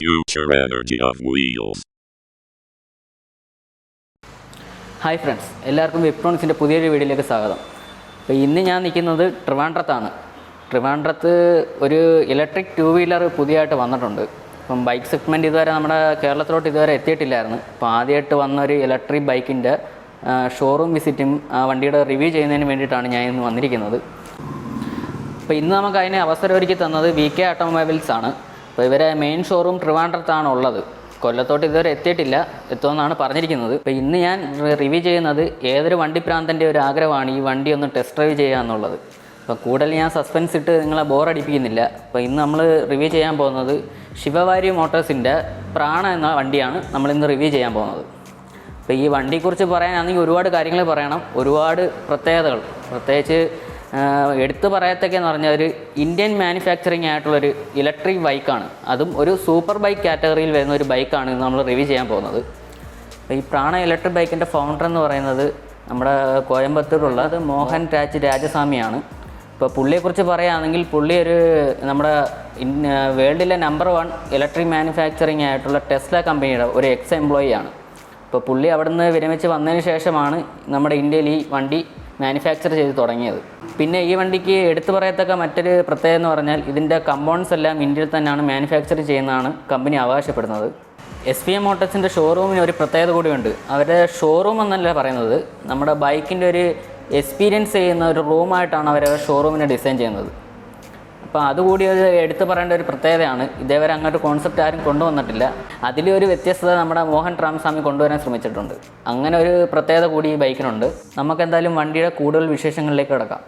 future energy of wheels. Hi friends, എല്ലാവർക്കും വിപ്ട്രോണിക്സിൻ്റെ പുതിയൊരു വീഡിയോയിലേക്ക് സ്വാഗതം. അപ്പോൾ ഇന്ന് ഞാൻ നിൽക്കുന്നത് ട്രിവാൻഡ്രത്താണ്. ട്രിവാൻഡ്രത്ത് ഒരു ഇലക്ട്രിക് 2 വീലർ പുതിയതായിട്ട് വന്നിട്ടുണ്ട്. അപ്പം ബൈക്ക് സെഗ്മെൻറ്റ് ഇതുവരെ നമ്മുടെ കേരളത്തിലോട്ട് ഇതുവരെ എത്തിയിട്ടില്ലായിരുന്നു. അപ്പോൾ ആദ്യമായിട്ട് വന്നൊരു ഇലക്ട്രിക് ബൈക്കിൻ്റെ ഷോറൂം വിസിറ്റും വണ്ടിയുടെ റിവ്യൂ ചെയ്യുന്നതിന് വേണ്ടിയിട്ടാണ് ഞാൻ ഇന്ന് വന്നിരിക്കുന്നത്. അപ്പോൾ ഇന്ന് നമുക്ക് അതിനെ അവസരം ഒരുക്കി തന്നത് VK ഓട്ടോമൊബൈൽസ് ആണ്. അപ്പോൾ ഇവരെ മെയിൻ ഷോറൂം ട്രിവാൻഡ്രത്താണ് ഉള്ളത്. കൊല്ലത്തോട്ട് ഇതുവരെ എത്തിയിട്ടില്ല, എത്തുമെന്നാണ് പറഞ്ഞിരിക്കുന്നത്. അപ്പോൾ ഇന്ന് ഞാൻ റിവ്യൂ ചെയ്യുന്നത് ഏതൊരു വണ്ടിപ്രാന്തൻ്റെ ഒരു ആഗ്രഹമാണ് ഈ വണ്ടി ഒന്ന് ടെസ്റ്റ് ഡ്രൈവ് ചെയ്യുക എന്നുള്ളത്. അപ്പോൾ കൂടുതൽ ഞാൻ സസ്പെൻസ് ഇട്ട് നിങ്ങളെ ബോറടിപ്പിക്കുന്നില്ല. അപ്പോൾ ഇന്ന് നമ്മൾ റിവ്യൂ ചെയ്യാൻ പോകുന്നത് ശിവവാരി മോട്ടോഴ്സിൻ്റെ പ്രാണ എന്ന വണ്ടിയാണ് നമ്മളിന്ന് റിവ്യൂ ചെയ്യാൻ പോകുന്നത്. അപ്പോൾ ഈ വണ്ടിയെക്കുറിച്ച് പറയാനാണെങ്കിൽ ഒരുപാട് കാര്യങ്ങൾ പറയണം, ഒരുപാട് പ്രത്യേകതകൾ. പ്രത്യേകിച്ച് എടുത്തു പറയത്തക്കെന്ന് പറഞ്ഞാൽ ഒരു ഇന്ത്യൻ മാനുഫാക്ചറിങ് ആയിട്ടുള്ളൊരു ഇലക്ട്രിക് ബൈക്കാണ്. അതും ഒരു സൂപ്പർ ബൈക്ക് കാറ്റഗറിയിൽ വരുന്ന ഒരു ബൈക്കാണ് ഇന്ന് നമ്മൾ റിവ്യൂ ചെയ്യാൻ പോകുന്നത്. അപ്പോൾ ഈ പ്രാണ ഇലക്ട്രിക് ബൈക്കിൻ്റെ ഫൗണ്ടർ എന്ന് പറയുന്നത് നമ്മുടെ കോയമ്പത്തൂരുള്ള മോഹൻ രാജസ്വാമിയാണ്. ഇപ്പോൾ പുള്ളിയെക്കുറിച്ച് പറയുകയാണെങ്കിൽ പുള്ളി ഒരു നമ്മുടെ വേൾഡിലെ നമ്പർ 1 ഇലക്ട്രിക് മാനുഫാക്ചറിങ് ആയിട്ടുള്ള ടെസ്ല കമ്പനിയുടെ ഒരു എക്സ് എംപ്ലോയി ആണ്. ഇപ്പോൾ പുള്ളി അവിടെ നിന്ന് വിരമിച്ച് വന്നതിന് ശേഷമാണ് നമ്മുടെ ഇന്ത്യയിൽ ഈ വണ്ടി മാനുഫാക്ചർ ചെയ്ത് തുടങ്ങിയത്. പിന്നെ ഈ വണ്ടിക്ക് എടുത്തു പറയത്തക്ക മറ്റൊരു പ്രത്യേകത എന്ന് പറഞ്ഞാൽ ഇതിൻ്റെ കമ്പോണൻസ് എല്ലാം ഇന്ത്യയിൽ തന്നെയാണ് മാനുഫാക്ചർ ചെയ്യുന്നതാണ് കമ്പനി അവകാശപ്പെടുന്നത്. SVM മോട്ടോഴ്സിൻ്റെ ഷോറൂമിന് ഒരു പ്രത്യേകത കൂടിയുണ്ട്. അവരുടെ ഷോറൂം എന്നല്ല പറയുന്നത്, നമ്മുടെ ബൈക്കിൻ്റെ ഒരു എക്സ്പീരിയൻസ് ചെയ്യുന്ന ഒരു റൂമായിട്ടാണ് അവരുടെ ഷോറൂമിനെ ഡിസൈൻ ചെയ്യുന്നത്. അപ്പോൾ അതുകൂടി ഒരു എടുത്തു പറയേണ്ട ഒരു പ്രത്യേകതയാണ്. ഇതേവരെ അങ്ങോട്ട് കോൺസെപ്റ്റ് ആരും കൊണ്ടുവന്നിട്ടില്ല. അതിലൊരു വ്യത്യസ്തത നമ്മുടെ മോഹൻ രാമസ്വാമി കൊണ്ടുവരാൻ ശ്രമിച്ചിട്ടുണ്ട്. അങ്ങനെ ഒരു പ്രത്യേകത കൂടി ഈ ബൈക്കിനുണ്ട്. നമുക്കെന്തായാലും വണ്ടിയുടെ കൂടുതൽ വിശേഷങ്ങളിലേക്ക് കിടക്കാം.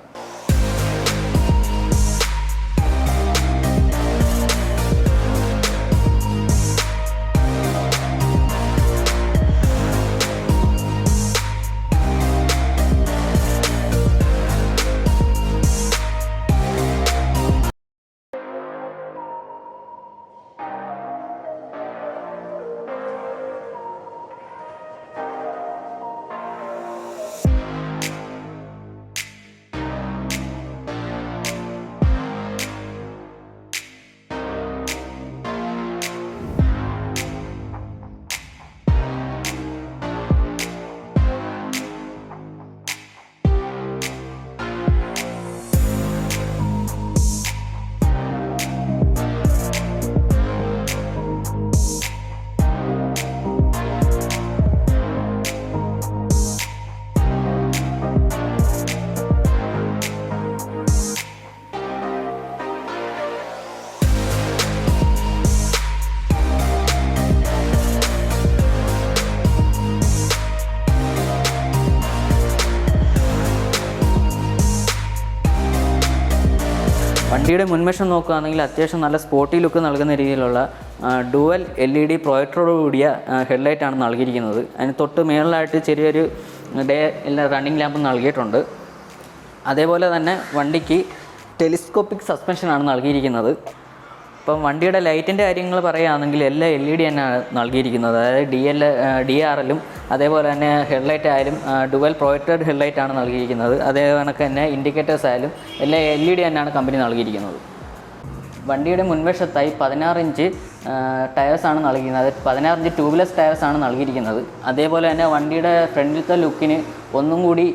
വണ്ടിയുടെ മുൻവശം നോക്കുകയാണെങ്കിൽ അത്യാവശ്യം നല്ല സ്പോർട്ടി ലുക്ക് നൽകുന്ന രീതിയിലുള്ള ഡുവൽ LED പ്രൊജക്ടറോട് കൂടിയ ഹെഡ്ലൈറ്റാണ് നൽകിയിരിക്കുന്നത്. അതിന് തൊട്ട് മേളിലായിട്ട് ചെറിയൊരു റണ്ണിങ് ലാമ്പ് നൽകിയിട്ടുണ്ട്. അതേപോലെ തന്നെ വണ്ടിക്ക് ടെലിസ്കോപ്പിക് സസ്പെൻഷനാണ് നൽകിയിരിക്കുന്നത്. ഇപ്പം വണ്ടിയുടെ ലൈറ്റിൻ്റെ കാര്യങ്ങൾ പറയുകയാണെങ്കിൽ എല്ലാ LED തന്നെയാണ് നൽകിയിരിക്കുന്നത്. അതായത് DRLും അതേപോലെ തന്നെ ഹെഡ്ലൈറ്റ് ആയാലും ഡുവൽ പ്രൊജക്റ്റഡ് ഹെഡ്ലൈറ്റാണ് നൽകിയിരിക്കുന്നത്. അതേ കണക്ക് തന്നെ ഇൻഡിക്കേറ്റേഴ്സ് ആയാലും എല്ലാ LED തന്നെയാണ് കമ്പനി നൽകിയിരിക്കുന്നത്. വണ്ടിയുടെ മുൻവശത്തായി 16 ഇഞ്ച് ടയേഴ്സാണ് നൽകിയിരിക്കുന്നത്. 16 ഇഞ്ച് ട്യൂബ്ലെസ് ടയേഴ്സാണ് നൽകിയിരിക്കുന്നത്. അതേപോലെ തന്നെ വണ്ടിയുടെ ഫ്രണ്ടിലത്തെ ലുക്കിന് ഒന്നും കൂടി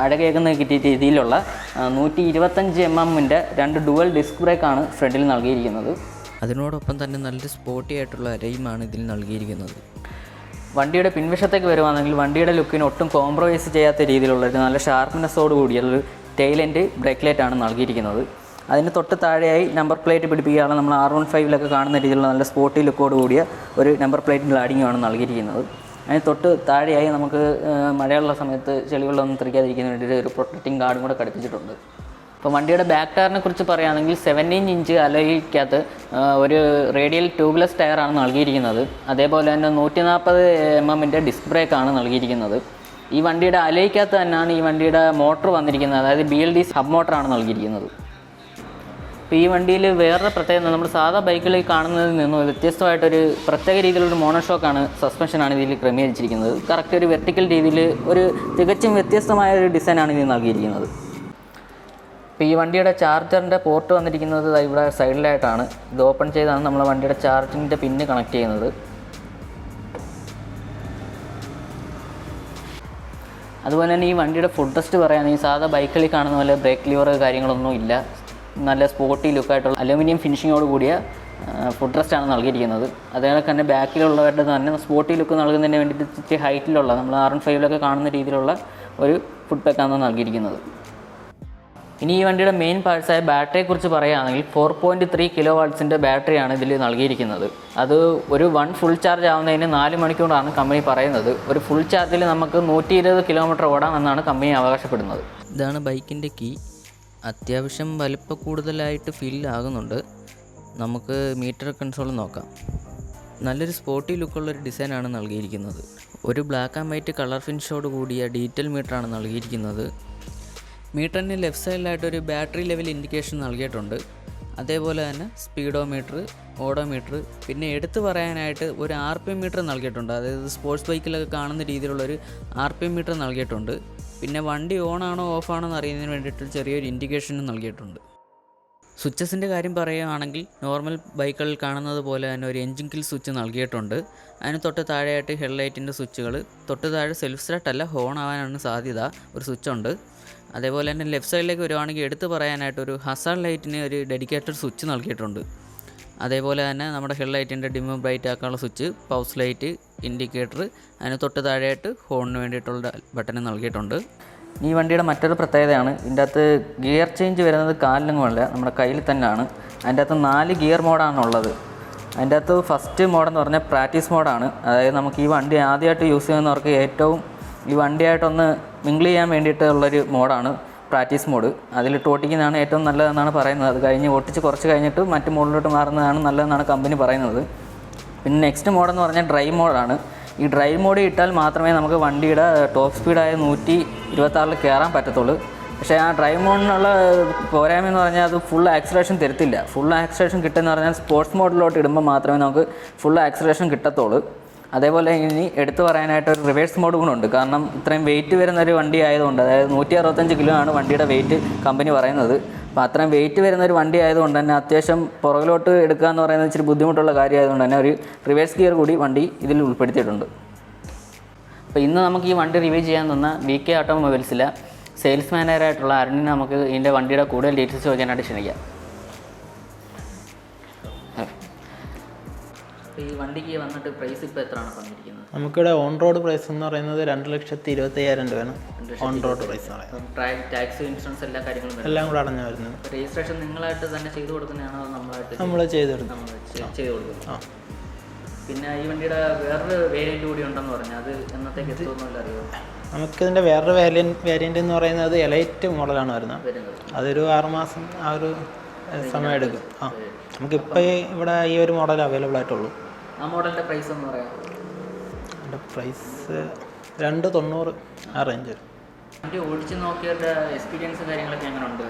അഴകേക്കുന്ന കിട്ടിയ രീതിയിലുള്ള 125 mm 2 ഡുവൽ ഡിസ്ക് ബ്രേക്കാണ് ഫ്രണ്ടിൽ നൽകിയിരിക്കുന്നത്. അതിനോടൊപ്പം തന്നെ നല്ല സ്പോർട്ടി ആയിട്ടുള്ള അരയുമാണ് ഇതിൽ നൽകിയിരിക്കുന്നത്. വണ്ടിയുടെ പിൻവശത്തേക്ക് വരുവാണെങ്കിൽ വണ്ടിയുടെ ലുക്കിന് ഒട്ടും കോംപ്രമൈസ് ചെയ്യാത്ത രീതിയിലുള്ള ഒരു നല്ല ഷാർപ്പ്നെസ്സോട് കൂടിയുള്ളൊരു ടെയിൽ ആൻഡ് ബ്രേക്ക് ലൈറ്റാണ് നൽകിയിരിക്കുന്നത്. അതിന് തൊട്ട് താഴെയായി നമ്പർ പ്ലേറ്റ് പിടിപ്പിക്കുകയാണ്. നമ്മൾ R15 കാണുന്ന രീതിയിലുള്ള നല്ല സ്പോർട്ടി ലുക്കോട് കൂടിയ ഒരു നമ്പർ പ്ലേറ്റ് ഗ്ലാഡിങ്ങുമാണ് നൽകിയിരിക്കുന്നത്. അതിന് തൊട്ട് താഴെയായി നമുക്ക് മഴയുള്ള സമയത്ത് ചെളിവെള്ളമൊന്നും തെറിക്കാതിരിക്കുന്നതിന് വേണ്ടിയിട്ട് ഒരു പ്രൊട്ടക്റ്റിംഗ് ഗാർഡും കൂടെ ഘടിപ്പിച്ചിട്ടുണ്ട്. അപ്പോൾ വണ്ടിയുടെ ബാക്ക് ടയറിനെ കുറിച്ച് പറയുകയാണെങ്കിൽ 17 ഇഞ്ച് അലോയിക്കകത്ത് ഒരു റേഡിയൽ ട്യൂബ്ലെസ് ടയറാണ് നൽകിയിരിക്കുന്നത്. അതേപോലെ തന്നെ 140 mm ഡിസ്ക് ബ്രേക്കാണ് നൽകിയിരിക്കുന്നത്. ഈ വണ്ടിയുടെ അലോയിക്കകത്ത് തന്നെയാണ് ഈ വണ്ടിയുടെ മോട്ടർ വന്നിരിക്കുന്നത്. അതായത് BLD സബ് മോട്ടറാണ് നൽകിയിരിക്കുന്നത്. അപ്പോൾ ഈ വണ്ടിയിൽ വേറൊരു പ്രത്യേകത, നമ്മൾ സാധാ ബൈക്കുകളിൽ കാണുന്നതിൽ നിന്നും വ്യത്യസ്തമായിട്ടൊരു പ്രത്യേക രീതിയിലുള്ള മോണോഷോക്കാണ് സസ്പെൻഷനാണ് ഇതിൽ ക്രമീകരിച്ചിരിക്കുന്നത്. കറക്റ്റ് ഒരു വെർട്ടിക്കൽ രീതിയിൽ ഒരു തികച്ചും വ്യത്യസ്തമായ ഒരു ഡിസൈനാണ് ഇതിൽ നൽകിയിരിക്കുന്നത്. ഇപ്പോൾ ഈ വണ്ടിയുടെ ചാർജറിൻ്റെ പോർട്ട് വന്നിരിക്കുന്നത് ഇവിടെ സൈഡിലായിട്ടാണ്. ഇത് ഓപ്പൺ ചെയ്താണ് നമ്മൾ വണ്ടിയുടെ ചാർജിങ്ങിൻ്റെ പിന്ന് കണക്ട് ചെയ്യുന്നത്. അതുപോലെ തന്നെ ഈ വണ്ടിയുടെ ഫുഡ് ടെസ്റ്റ് പറയുകയാണെങ്കിൽ സാധാ ബൈക്കുകളിൽ കാണുന്ന പോലെ ബ്രേക്ക് ലിവർ കാര്യങ്ങളൊന്നും ഇല്ല. നല്ല സ്പോർട്ടി ലുക്കായിട്ടുള്ള അലുമിനിയം ഫിനിഷിങ്ങോട് കൂടിയ ഫുഡ് റെസ്റ്റാണ് നൽകിയിരിക്കുന്നത്. അതേപോലെ തന്നെ ബാക്കിലുള്ളവരുടെ തന്നെ സ്പോർട്ടി ലുക്ക് നൽകുന്നതിന് വേണ്ടിയിട്ട് ഇച്ചിരി ഹൈറ്റിലുള്ള നമ്മൾ R15 കാണുന്ന രീതിയിലുള്ള ഒരു ഫുഡ് പാക്കാണ് നൽകിയിരിക്കുന്നത്. ഇനി ഈ വണ്ടിയുടെ മെയിൻ പാർട്സായ ബാറ്ററിയെക്കുറിച്ച് പറയുകയാണെങ്കിൽ 4.3 kW ബാറ്ററിയാണ് ഇതിൽ നൽകിയിരിക്കുന്നത്. അത് ഒരു ഫുൾ ചാർജ് ആവുന്നതിന് 4 മണിക്കൂറാണ് കമ്പനി പറയുന്നത്. ഒരു ഫുൾ ചാർജിൽ നമുക്ക് 120 km ഓടാമെന്നാണ് കമ്പനി അവകാശപ്പെടുന്നത്. ഇതാണ് ബൈക്കിൻ്റെ കീ. അത്യാവശ്യം വലിപ്പം കൂടുതലായിട്ട് ഫീൽ ആകുന്നുണ്ട്. നമുക്ക് മീറ്റർ കൺസോൾ നോക്കാം. നല്ലൊരു സ്പോർട്ടി ലുക്കുള്ളൊരു ഡിസൈനാണ് നൽകിയിരിക്കുന്നത്. ഒരു ബ്ലാക്ക് ആൻഡ് വൈറ്റ് കളർ ഫിനിഷോട് കൂടിയ ഡീറ്റെയിൽ മീറ്ററാണ് നൽകിയിരിക്കുന്നത്. മീറ്ററിന് ലെഫ്റ്റ് സൈഡിലായിട്ടൊരു ബാറ്ററി ലെവൽ ഇൻഡിക്കേഷൻ നൽകിയിട്ടുണ്ട്. അതേപോലെ തന്നെ സ്പീഡോമീറ്റർ, ഓഡോമീറ്റർ, പിന്നെ എടുത്തു പറയാനായിട്ട് ഒരു RPM മീറ്റർ നൽകിയിട്ടുണ്ട്. അതായത് സ്പോർട്സ് ബൈക്കിലൊക്കെ കാണുന്ന രീതിയിലുള്ളൊരു RPM മീറ്റർ നൽകിയിട്ടുണ്ട്. പിന്നെ വണ്ടി ഓണാണോ ഓഫാണോ എന്ന് അറിയുന്നതിന് വേണ്ടിയിട്ട് ചെറിയൊരു ഇൻഡിക്കേഷനും നൽകിയിട്ടുണ്ട്. സ്വിച്ചസിൻ്റെ കാര്യം പറയുകയാണെങ്കിൽ നോർമൽ ബൈക്കുകളിൽ കാണുന്നത് പോലെ തന്നെ ഒരു എൻജിൻ കിൽ സ്വിച്ച് നൽകിയിട്ടുണ്ട്. അതിന് തൊട്ട് താഴെയായിട്ട് ഹെഡ്ലൈറ്റിൻ്റെ സ്വിച്ചുകൾ, തൊട്ട് താഴെ സെൽഫ് സ്റ്റാർട്ട് അല്ല ഹോൺ ആവാനാണ് സാധ്യത, ഒരു സ്വിച്ചുണ്ട്. അതേപോലെ തന്നെ ലെഫ്റ്റ് സൈഡിലേക്ക് വരുവാണെങ്കിൽ എടുത്ത് പറയാനായിട്ട് ഒരു ഹസാർഡ് ലൈറ്റിന് ഒരു ഡെഡിക്കേറ്റഡ് സ്വിച്ച് നൽകിയിട്ടുണ്ട്. അതേപോലെ തന്നെ നമ്മുടെ ഹെഡ്ലൈറ്റിൻ്റെ ഡിം ബ്രൈറ്റ് ആക്കാനുള്ള സ്വിച്ച്, പൗസ് ലൈറ്റ്, ഇൻഡിക്കേറ്റർ, അതിന് തൊട്ട് താഴെയായിട്ട് ഹോണിന് വേണ്ടിയിട്ടുള്ള ബട്ടൺ നൽകിയിട്ടുണ്ട്. ഈ വണ്ടിയുടെ മറ്റൊരു പ്രത്യേകതയാണ് ഇതിൻ്റെ അകത്ത് ഗിയർ ചേഞ്ച് വരുന്നത് കാലിലൊന്നുമല്ല, നമ്മുടെ കയ്യിൽ തന്നെയാണ്. അതിൻ്റെ അകത്ത് 4 ഗിയർ മോഡാണുള്ളത്. അതിൻ്റെ അകത്ത് ഫസ്റ്റ് മോഡെന്ന് പറഞ്ഞാൽ പ്രാക്ടീസ് മോഡാണ്. അതായത് നമുക്ക് ഈ വണ്ടി ആദ്യമായിട്ട് യൂസ് ചെയ്യുന്നവർക്ക് ഏറ്റവും ഈ വണ്ടിയായിട്ടൊന്ന് മിങ്കിൾ ചെയ്യാൻ വേണ്ടിയിട്ടുള്ളൊരു മോഡാണ് പ്രാക്ടീസ് മോഡ്. അതിലിട്ട് ഓട്ടിക്കുന്നതാണ് ഏറ്റവും നല്ലതെന്നാണ് പറയുന്നത്. അത് കഴിഞ്ഞ് ഓട്ടിച്ച് കുറച്ച് കഴിഞ്ഞിട്ട് മറ്റ് മോഡിലോട്ട് മാറുന്നതാണ് നല്ലതെന്നാണ് കമ്പനി പറയുന്നത്. പിന്നെ നെക്സ്റ്റ് മോഡെന്ന് പറഞ്ഞാൽ ഡ്രൈവ് മോഡാണ്. ഈ ഡ്രൈവ് മോഡ് ഇട്ടാൽ മാത്രമേ നമുക്ക് വണ്ടിയുടെ ടോപ്പ് സ്പീഡായ 126 കയറാൻ പറ്റത്തുള്ളൂ. പക്ഷേ ആ ഡ്രൈവ് മോഡിനുള്ള പോരായ്മയെന്ന് പറഞ്ഞാൽ അത് ഫുൾ ആക്സിലറേഷൻ തരത്തില്ല. ഫുൾ ആക്സിലറേഷൻ കിട്ടുമെന്ന് പറഞ്ഞാൽ സ്പോർട്സ് മോഡിലോട്ട് ഇടുമ്പോൾ മാത്രമേ നമുക്ക് ഫുൾ ആക്സിലറേഷൻ കിട്ടത്തുള്ളൂ. അതേപോലെ ഇനി എടുത്തു പറയാനായിട്ട് ഒരു റിവേഴ്സ് മോഡ് ഗുണമുണ്ട്. കാരണം ഇത്രയും വെയിറ്റ് വരുന്നൊരു വണ്ടി ആയതുകൊണ്ട്, അതായത് 165 കിലോ ആണ് വണ്ടിയുടെ വെയിറ്റ് കമ്പനി പറയുന്നത്. അപ്പോൾ അത്രയും വെയിറ്റ് വരുന്നൊരു വണ്ടി ആയതുകൊണ്ട് തന്നെ അത്യാവശ്യം പുറകിലോട്ട് എടുക്കുക എന്ന് പറയുന്നത് ഇച്ചിരി ബുദ്ധിമുട്ടുള്ള കാര്യമായതുകൊണ്ട് തന്നെ ഒരു റിവേഴ്സ് ഗിയർ കൂടി വണ്ടി ഇതിൽ ഉൾപ്പെടുത്തിയിട്ടുണ്ട്. അപ്പോൾ ഇന്ന് നമുക്ക് ഈ വണ്ടി റിവ്യൂ ചെയ്യാൻ തന്ന VK ഓട്ടോമൊബൈൽസിലെ സെയിൽസ് മാനേജറായിട്ടുള്ള അരുണിനെ നമുക്ക് ഇതിൻ്റെ വണ്ടിയുടെ കൂടുതൽ ഡീറ്റെയിൽസ് ചോദിക്കാനായിട്ട് ക്ഷണിക്കാം. ഈ വണ്ടിക്ക് വന്നിട്ട് പ്രൈസ് ഇപ്പോൾ എത്രയാണ് പറഞ്ഞിരിക്കുന്നത്? നമുക്കിവിടെ ഓൺ റോഡ് പ്രൈസ് എന്ന് പറയുന്നത് 2,25,000 രൂപയാണ് on road price. Tax, insurance എല്ലാ കാര്യങ്ങളും എല്ലാം കൂടെ അടഞ്ഞു വരുന്നത്. രജിസ്ട്രേഷൻ നിങ്ങളായിട്ട് തന്നെ ചെയ്തു കൊടുക്കുന്നതാണോ നമ്മൾ ചെയ്ത് കൊടുക്കും? പിന്നെ ഈ വണ്ടിയുടെ വേറൊരു വേരിയന്റ് കൂടി ഉണ്ടെന്ന് പറഞ്ഞാൽ അത് എന്നത്തേക്ക് എത്തുമെന്നല്ല അറിയോ? നമുക്കിതിൻ്റെ വേറൊരു വേരിയൻ്റ് എന്ന് പറയുന്നത് എലൈറ്റ് മോഡലാണ് വരുന്നത്. അതൊരു 6 മാസം ആ ഒരു സമയം എടുക്കും. നമുക്കിപ്പോൾ ഇവിടെ ഈ ഒരു മോഡൽ അവൈലബിൾ ആയിട്ടുള്ളൂ. ആ മോഡലിൻ്റെ പ്രൈസ് എന്ന് പറയാം? അതിൻ്റെ പ്രൈസ് 290 ആ റേഞ്ച് വരും. വണ്ടി ഓടിച്ച് നോക്കിയിട്ട് എക്സ്പീരിയൻസ് കാര്യങ്ങളൊക്കെ എങ്ങനെ ഉണ്ട്?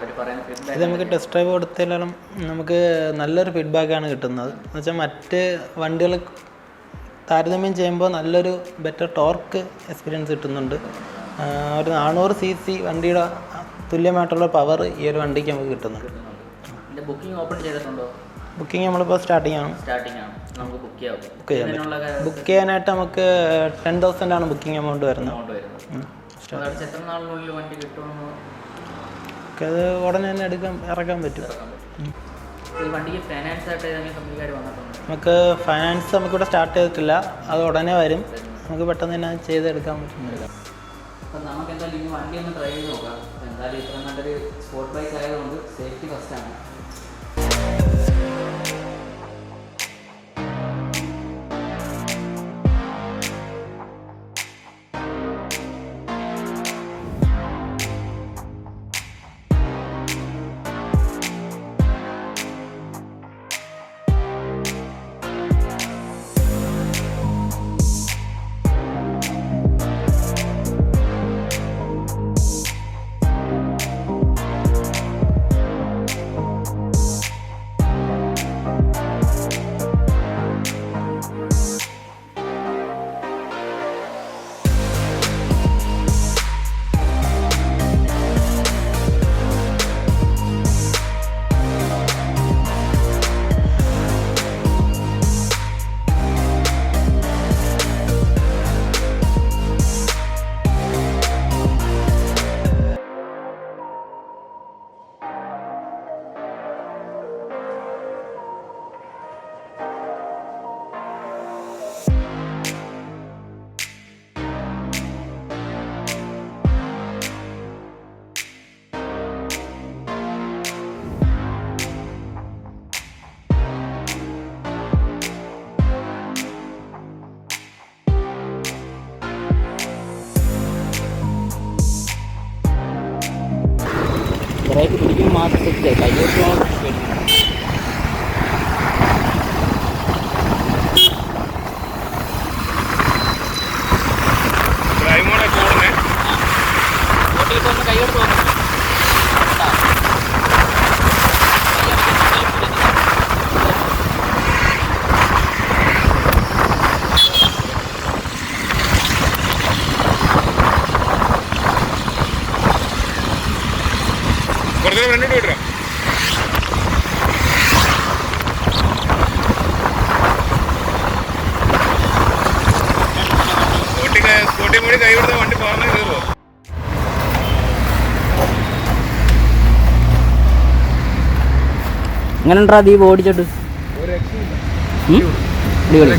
ഇത് നമുക്ക് ടെസ്റ്റ് ഡ്രൈവ് കൊടുത്താലും നമുക്ക് നല്ലൊരു ഫീഡ്ബാക്കാണ് കിട്ടുന്നത്. എന്ന് വെച്ചാൽ മറ്റ് വണ്ടികൾ താരതമ്യം ചെയ്യുമ്പോൾ നല്ലൊരു ബെറ്റർ ടോർക്ക് എക്സ്പീരിയൻസ് കിട്ടുന്നുണ്ട്. ഒരു 400 cc വണ്ടിയുടെ തുല്യമായിട്ടുള്ള പവർ ഈ ഒരു വണ്ടിക്ക് നമുക്ക് കിട്ടുന്നുണ്ട്. ബുക്കിംഗ് ഓപ്പൺ ചെയ്തിട്ടുണ്ടോ? ബുക്കിംഗ് നമ്മളിപ്പോൾ സ്റ്റാർട്ടിംഗ് ആണ്. നമുക്ക് ബുക്ക് ചെയ്യാം. ബുക്ക് ചെയ്യാനായിട്ട് നമുക്ക് 10,000 ആണ് ബുക്കിംഗ് എമൗണ്ട് വരുന്നത്. അത് ഉടനെ തന്നെ ഇറക്കാൻ പറ്റും. നമുക്ക് ഫൈനാൻസ് നമുക്കിവിടെ സ്റ്റാർട്ട് ചെയ്തിട്ടില്ല. അത് ഉടനെ വരും. നമുക്ക് പെട്ടെന്ന് തന്നെ ചെയ്തെടുക്കാൻ പറ്റും. നമുക്ക് എന്തായാലും ഈ വണ്ടി ഒന്ന് ട്രൈ ചെയ്ത് നോക്കാം. എന്തായാലും ഇത്ര നല്ലൊരു സ്പോർട്ട് ബൈക്ക് ആയതുകൊണ്ട് സേഫ്റ്റി ഫസ്റ്റാണ്. ഓടിക്കുമ്പോൾ മാത്രം സെറ്റായി, കൈയോട്ട് കൈയോട്ട് തോന്നുന്നു. എങ്ങനെ ഉണ്ടാ ദീപ് ഓടിച്ചിട്ട്? അടിപൊളി.